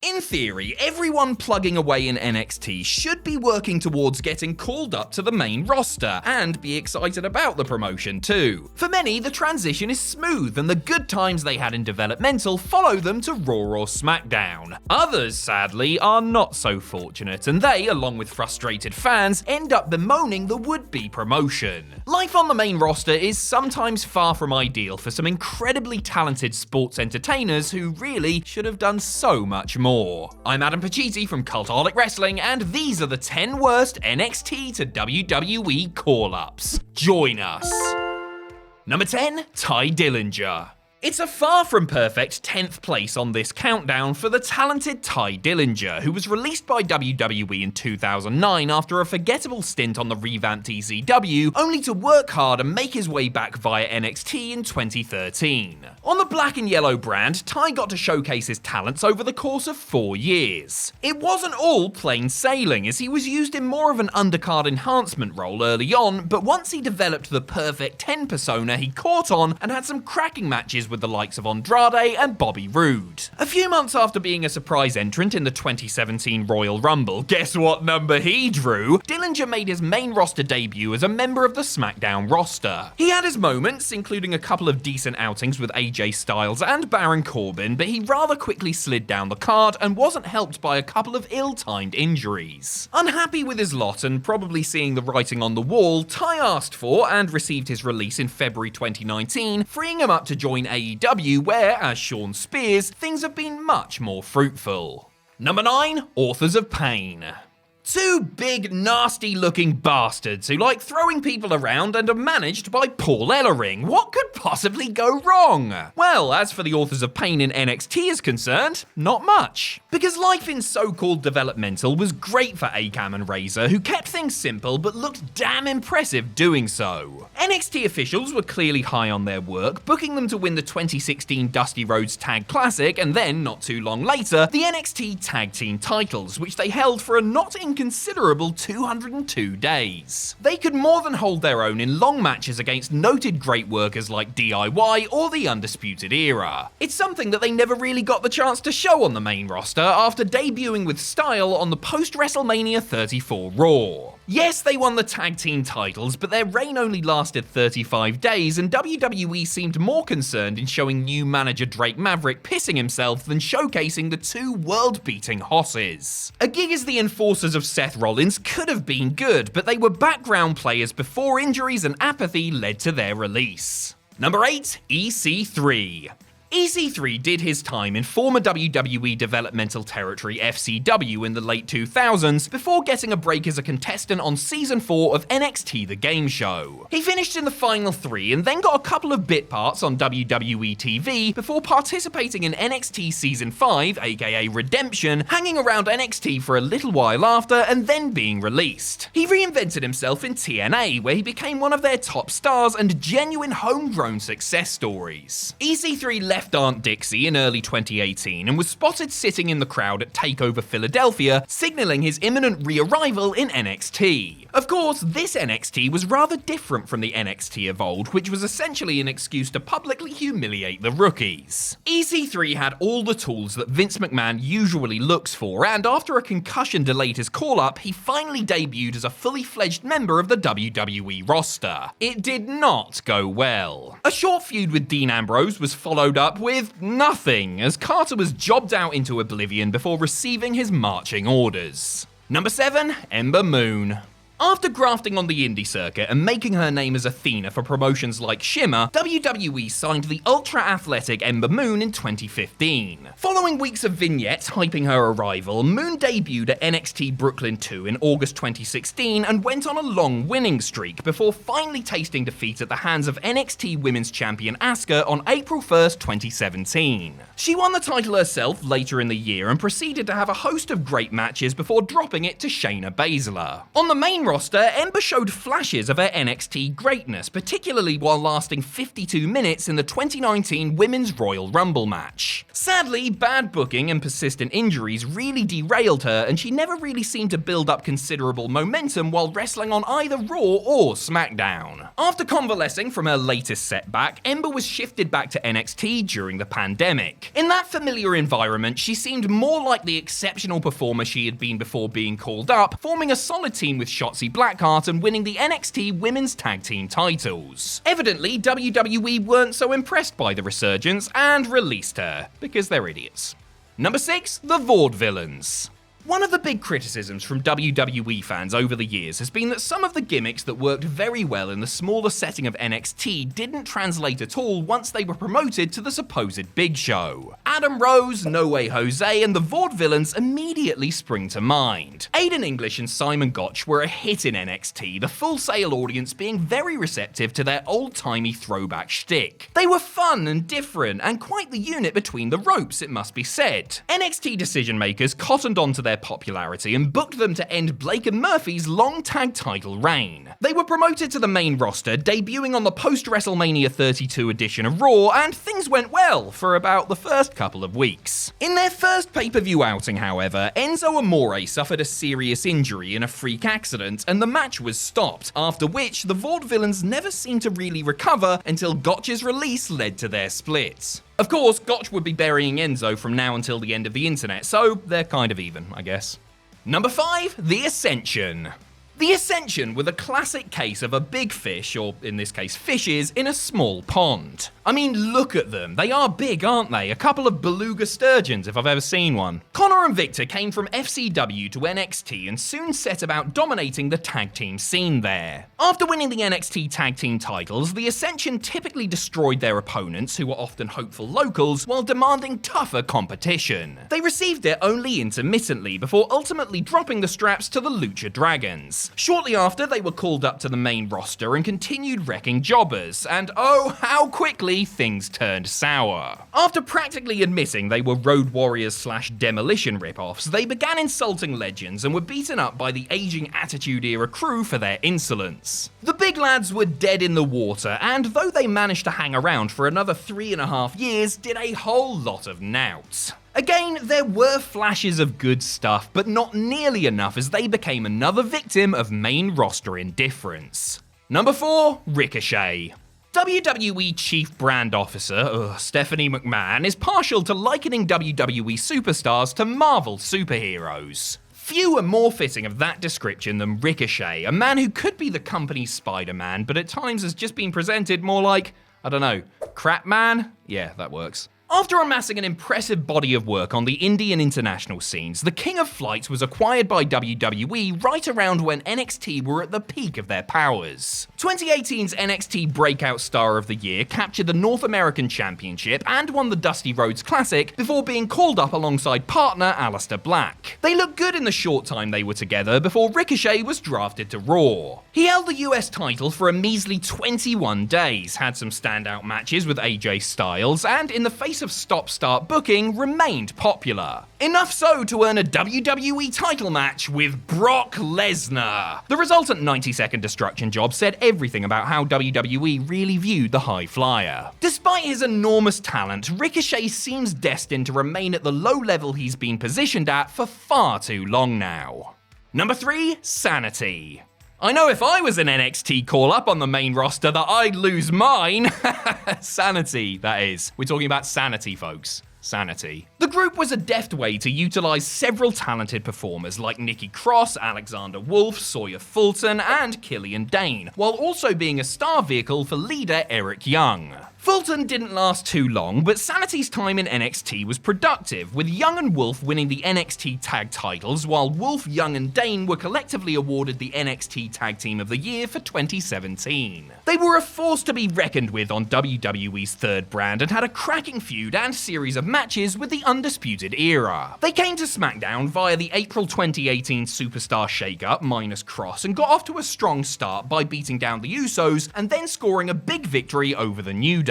In theory, everyone plugging away in NXT should be working towards getting called up to the main roster and be excited about the promotion too. For many, the transition is smooth and the good times they had in developmental follow them to Raw or SmackDown. Others, sadly, are not so fortunate and they, along with frustrated fans, end up bemoaning the would-be promotion. Life on the main roster is sometimes far from ideal for some incredibly talented sports entertainers who really should have done so much more. I'm Adam Pacitti from Cultaholic Wrestling, and these are the 10 worst NXT to WWE call-ups. Join us. Number 10, Dillinger. It's a far from perfect 10th place on this countdown for the talented Dillinger, who was released by WWE in 2009 after a forgettable stint on the revamped ECW, only to work hard and make his way back via NXT in 2013. On the black and yellow brand, Ty got to showcase his talents over the course of 4 years. It wasn't all plain sailing, as he was used in more of an undercard enhancement role early on, but once he developed the perfect 10 persona, he caught on and had some cracking matches with the likes of Andrade and Bobby Roode. A few months after being a surprise entrant in the 2017 Royal Rumble, guess what number he drew? Dillinger made his main roster debut as a member of the SmackDown roster. He had his moments, including a couple of decent outings with AJ Styles and Baron Corbin, but he rather quickly slid down the card and wasn't helped by a couple of ill-timed injuries. Unhappy with his lot and probably seeing the writing on the wall, Ty asked for and received his release in February 2019, freeing him up to join AEW, where, as Sean Spears, things have been much more fruitful. Number 9, Authors of Pain. Two big, nasty-looking bastards who like throwing people around and are managed by Paul Ellering. What could possibly go wrong? Well, as for the Authors of Pain in NXT is concerned, not much. Because life in so-called developmental was great for Akam and Razor, who kept things simple but looked damn impressive doing so. NXT officials were clearly high on their work, booking them to win the 2016 Dusty Rhodes Tag Classic and then, not too long later, the NXT Tag Team titles, which they held for a not inconsiderable 202 days. They could more than hold their own in long matches against noted great workers like DIY or the Undisputed Era. It's something that they never really got the chance to show on the main roster after debuting with style on the post-WrestleMania 34 Raw. Yes, they won the tag team titles, but their reign only lasted 35 days, and WWE seemed more concerned in showing new manager Drake Maverick pissing himself than showcasing the two world-beating hosses. A gig as the enforcers of Seth Rollins could have been good, but they were background players before injuries and apathy led to their release. Number 8, EC3. EC3 did his time in former WWE developmental territory FCW in the late 2000s before getting a break as a contestant on Season 4 of NXT The Game Show. He finished in the final 3 and then got a couple of bit parts on WWE TV before participating in NXT Season 5, aka Redemption, hanging around NXT for a little while after and then being released. He reinvented himself in TNA, where he became one of their top stars and genuine homegrown success stories. EC3 left Aunt Dixie in early 2018 and was spotted sitting in the crowd at TakeOver Philadelphia, signaling his imminent re-arrival in NXT. Of course, this NXT was rather different from the NXT of old, which was essentially an excuse to publicly humiliate the rookies. EC3 had all the tools that Vince McMahon usually looks for, and after a concussion delayed his call-up, he finally debuted as a fully fledged member of the WWE roster. It did not go well. A short feud with Dean Ambrose was followed up with nothing, as Carter was jobbed out into oblivion before receiving his marching orders. Number 7, Ember Moon. After grafting on the indie circuit and making her name as Athena for promotions like Shimmer, WWE signed the ultra-athletic Ember Moon in 2015. Following weeks of vignettes hyping her arrival, Moon debuted at NXT Brooklyn 2 in August 2016 and went on a long winning streak before finally tasting defeat at the hands of NXT Women's Champion Asuka on April 1st, 2017. She won the title herself later in the year and proceeded to have a host of great matches before dropping it to Shayna Baszler. On the main roster, Ember showed flashes of her NXT greatness, particularly while lasting 52 minutes in the 2019 Women's Royal Rumble match. Sadly, bad booking and persistent injuries really derailed her, and she never really seemed to build up considerable momentum while wrestling on either Raw or SmackDown. After convalescing from her latest setback, Ember was shifted back to NXT during the pandemic. In that familiar environment, she seemed more like the exceptional performer she had been before being called up, forming a solid team with Shotzi Blackheart and winning the NXT Women's Tag Team titles. Evidently, WWE weren't so impressed by the resurgence and released her, because they're idiots. Number 6, the Vaudevillains. One of the big criticisms from WWE fans over the years has been that some of the gimmicks that worked very well in the smaller setting of NXT didn't translate at all once they were promoted to the supposed big show. Adam Rose, No Way Jose, and the Vaudevillains immediately spring to mind. Aiden English and Simon Gotch were a hit in NXT, the Full Sail audience being very receptive to their old-timey throwback shtick. They were fun and different, and quite the unit between the ropes, it must be said. NXT decision-makers cottoned onto their popularity and booked them to end Blake and Murphy's long tag title reign. They were promoted to the main roster, debuting on the post-WrestleMania 32 edition of Raw, and things went well for about the first couple of weeks. In their first pay-per-view outing, however, Enzo Amore suffered a serious injury in a freak accident, and the match was stopped, after which the Vaudevillains never seemed to really recover until Gotch's release led to their split. Of course, Gotch would be burying Enzo from now until the end of the internet, so they're kind of even, I guess. Number 5, the Ascension. The Ascension were the classic case of a big fish, or in this case fishes, in a small pond. I mean, look at them. They are big, aren't they? A couple of beluga sturgeons, if I've ever seen one. Connor and Victor came from FCW to NXT and soon set about dominating the tag team scene there. After winning the NXT tag team titles, the Ascension typically destroyed their opponents, who were often hopeful locals, while demanding tougher competition. They received it only intermittently, before ultimately dropping the straps to the Lucha Dragons. Shortly after, they were called up to the main roster and continued wrecking jobbers, and oh, how quickly things turned sour. After practically admitting they were Road Warriors / Demolition ripoffs, they began insulting legends and were beaten up by the aging Attitude Era crew for their insolence. The big lads were dead in the water, and though they managed to hang around for another 3.5 years, did a whole lot of nouts. Again, there were flashes of good stuff, but not nearly enough as they became another victim of main roster indifference. Number 4, Ricochet. WWE Chief Brand Officer, Stephanie McMahon, is partial to likening WWE superstars to Marvel superheroes. Few are more fitting of that description than Ricochet, a man who could be the company's Spider-Man, but at times has just been presented more like, I don't know, Crap Man? Yeah, that works. After amassing an impressive body of work on the indie and international scenes, the King of Flights was acquired by WWE right around when NXT were at the peak of their powers. 2018's NXT Breakout Star of the Year captured the North American Championship and won the Dusty Rhodes Classic before being called up alongside partner Aleister Black. They looked good in the short time they were together before Ricochet was drafted to Raw. He held the US title for a measly 21 days, had some standout matches with AJ Styles, and in the face of stop-start booking, remained popular. Enough so to earn a WWE title match with Brock Lesnar. The resultant 90-second destruction job said everything about how WWE really viewed the high flyer. Despite his enormous talent, Ricochet seems destined to remain at the low level he's been positioned at for far too long now. Number 3, Sanity. I know if I was an NXT call-up on the main roster that I'd lose mine. Sanity, that is. We're talking about Sanity, folks. Sanity. The group was a deft way to utilize several talented performers like Nikki Cross, Alexander Wolf, Sawyer Fulton, and Killian Dane, while also being a star vehicle for leader Eric Young. Fulton didn't last too long, but Sanity's time in NXT was productive, with Young and Wolf winning the NXT tag titles, while Wolf, Young, and Dane were collectively awarded the NXT Tag Team of the Year for 2017. They were a force to be reckoned with on WWE's third brand and had a cracking feud and series of matches with the Undisputed Era. They came to SmackDown via the April 2018 Superstar Shakeup minus Kross and got off to a strong start by beating down the Usos and then scoring a big victory over the New Day.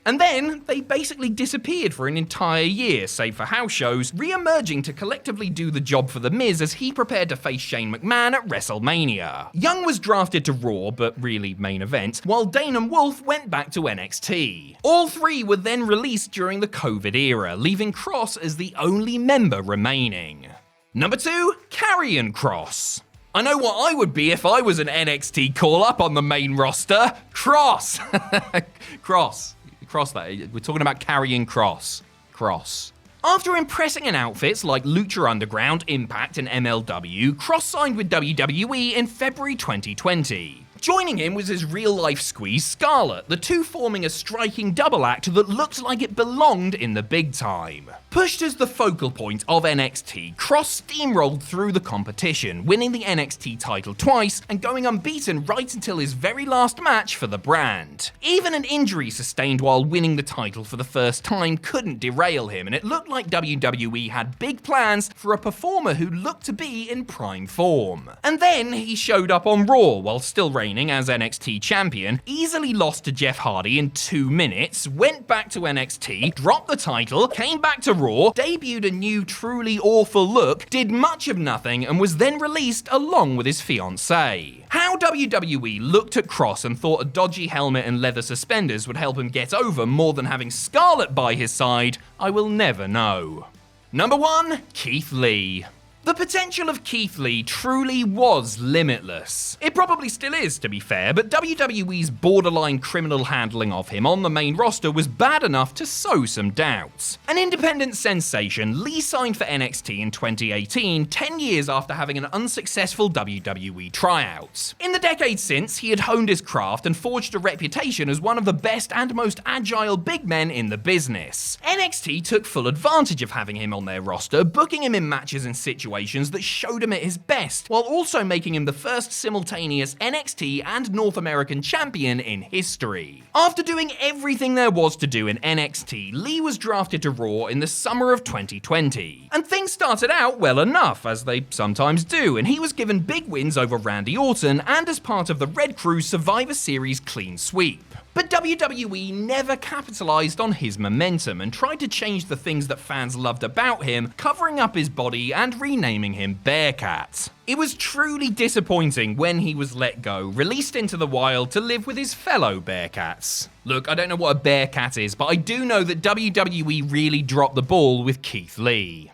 And then they basically disappeared for an entire year, save for house shows, re-emerging to collectively do the job for The Miz as he prepared to face Shane McMahon at WrestleMania. Young was drafted to Raw, but really main event, while Dane and Wolf went back to NXT. All three were then released during the COVID era, leaving Kross as the only member remaining. Number 2, Karrion Cross. I know what I would be if I was an NXT call-up on the main roster. Kross! Kross that. We're talking about Karrion Cross. Kross. After impressing in outfits like Lucha Underground, Impact, and MLW, Kross signed with WWE in February 2020. Joining him was his real-life squeeze Scarlett, the two forming a striking double act that looked like it belonged in the big time. Pushed as the focal point of NXT, Kross steamrolled through the competition, winning the NXT title twice and going unbeaten right until his very last match for the brand. Even an injury sustained while winning the title for the first time couldn't derail him, and it looked like WWE had big plans for a performer who looked to be in prime form. And then he showed up on Raw while still reigning as NXT champion, easily lost to Jeff Hardy in 2 minutes, went back to NXT, dropped the title, came back to Raw, debuted a new truly awful look, did much of nothing, and was then released along with his fiancée. How WWE looked at Kross and thought a dodgy helmet and leather suspenders would help him get over more than having Scarlett by his side, I will never know. Number 1, Keith Lee. The potential of Keith Lee truly was limitless. It probably still is, to be fair, but WWE's borderline criminal handling of him on the main roster was bad enough to sow some doubts. An independent sensation, Lee signed for NXT in 2018, 10 years after having an unsuccessful WWE tryout. In the decade since, he had honed his craft and forged a reputation as one of the best and most agile big men in the business. NXT took full advantage of having him on their roster, booking him in matches and situations that showed him at his best, while also making him the first simultaneous NXT and North American champion in history. After doing everything there was to do in NXT, Lee was drafted to Raw in the summer of 2020. And things started out well enough, as they sometimes do, and he was given big wins over Randy Orton and as part of the Red Crew's Survivor Series clean sweep. But WWE never capitalized on his momentum and tried to change the things that fans loved about him, covering up his body and renaming him Bearcat. It was truly disappointing when he was let go, released into the wild to live with his fellow Bearcats. Look, I don't know what a Bearcat is, but I do know that WWE really dropped the ball with Keith Lee.